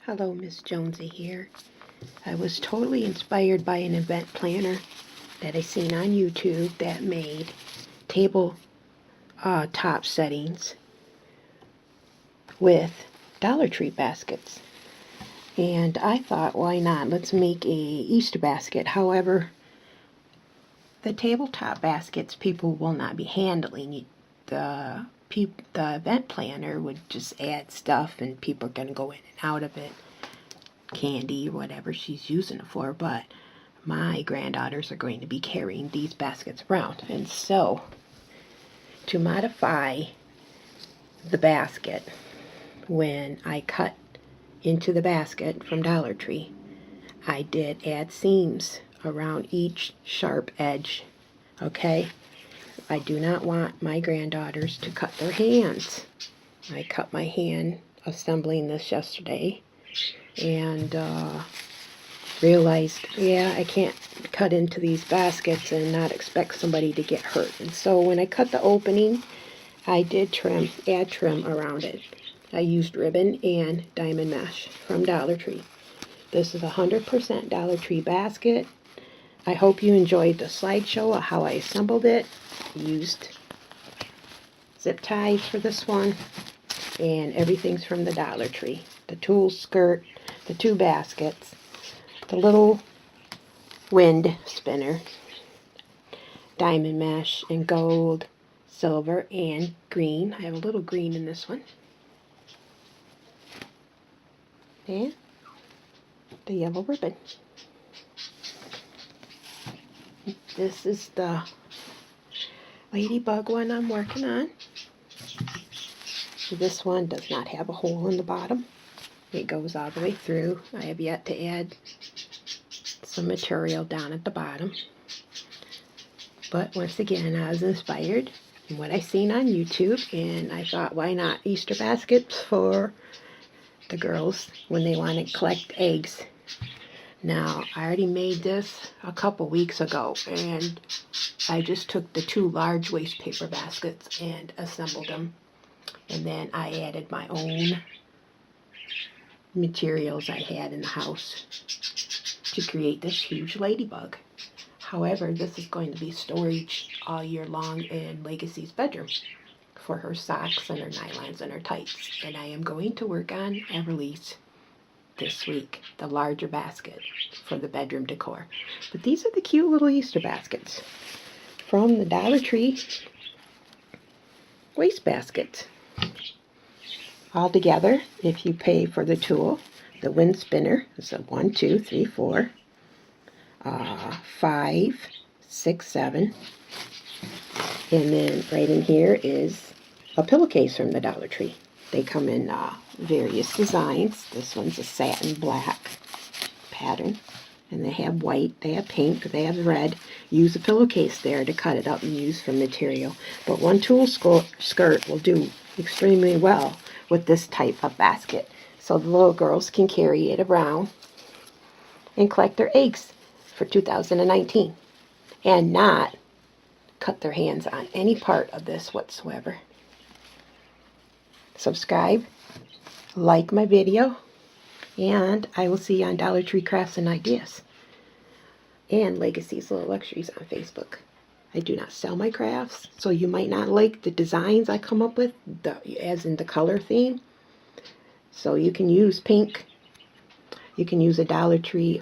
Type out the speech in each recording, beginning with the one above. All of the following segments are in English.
Hello, Miss Jonesy here. I was totally inspired by an event planner that I seen on YouTube that made table top settings with Dollar Tree baskets. And I thought, why not? Let's make a Easter basket. However, the tabletop baskets people will not be handling. The event planner would just add stuff and people are going to go in and out of it, candy, whatever she's using it for, but my granddaughters are going to be carrying these baskets around. And so, to modify the basket, when I cut into the basket from Dollar Tree, I did add seams around each sharp edge, okay? I do not want my granddaughters to cut their hands. I cut my hand assembling this yesterday and realized, yeah, I can't cut into these baskets and not expect somebody to get hurt. And so when I cut the opening, I did add trim around it. I used ribbon and diamond mesh from Dollar Tree. This is a 100% Dollar Tree basket. I hope you enjoyed the slideshow of how I assembled it. I used zip ties for this one, and everything's from the Dollar Tree. The tulle skirt, the two baskets, the little wind spinner, diamond mesh and gold, silver, and green. I have a little green in this one. And the yellow ribbon. This is the ladybug one I'm working on. This one does not have a hole in the bottom. It goes all the way through. I have yet to add some material down at the bottom. But once again, I was inspired in what I seen on YouTube, and I thought, why not Easter baskets for the girls when they want to collect eggs. Now, I already made this a couple weeks ago, and I just took the two large waste paper baskets and assembled them. And then I added my own materials I had in the house to create this huge ladybug. However, this is going to be storage all year long in Legacy's bedroom for her socks and her nylons and her tights. And I am going to work on a release this week, the larger basket for the bedroom decor. But these are the cute little Easter baskets from the Dollar Tree waste basket. All together, if you pay for the tool, the wind spinner is a 1, 2, 3, 4, 5, 6, 7, and then right in here is a pillowcase from the Dollar Tree. They come in various designs. This one's a satin black pattern, and they have white, they have pink, they have red. Use a pillowcase there to cut it up and use for material. But one tulle skirt will do extremely well with this type of basket. So the little girls can carry it around and collect their eggs for 2019 and not cut their hands on any part of this whatsoever. Subscribe, like my video, and I will see you on Dollar Tree Crafts and Ideas and Legacy's Little Luxuries on Facebook. I do not sell my crafts, so you might not like the designs I come up with, as in the color theme. So you can use pink. You can use a Dollar Tree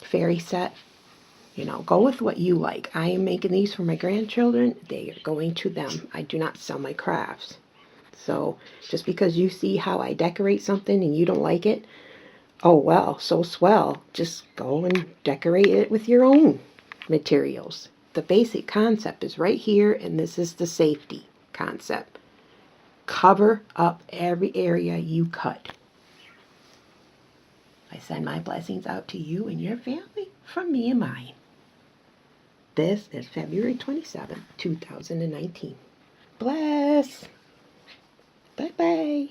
fairy set. You know, go with what you like. I am making these for my grandchildren. They are going to them. I do not sell my crafts. So just because you see how I decorate something and you don't like it, oh well, so swell. Just go and decorate it with your own materials. The basic concept is right here, and this is the safety concept. Cover up every area you cut. I send my blessings out to you and your family from me and mine. This is February 27th, 2019. Bless. Bye-bye.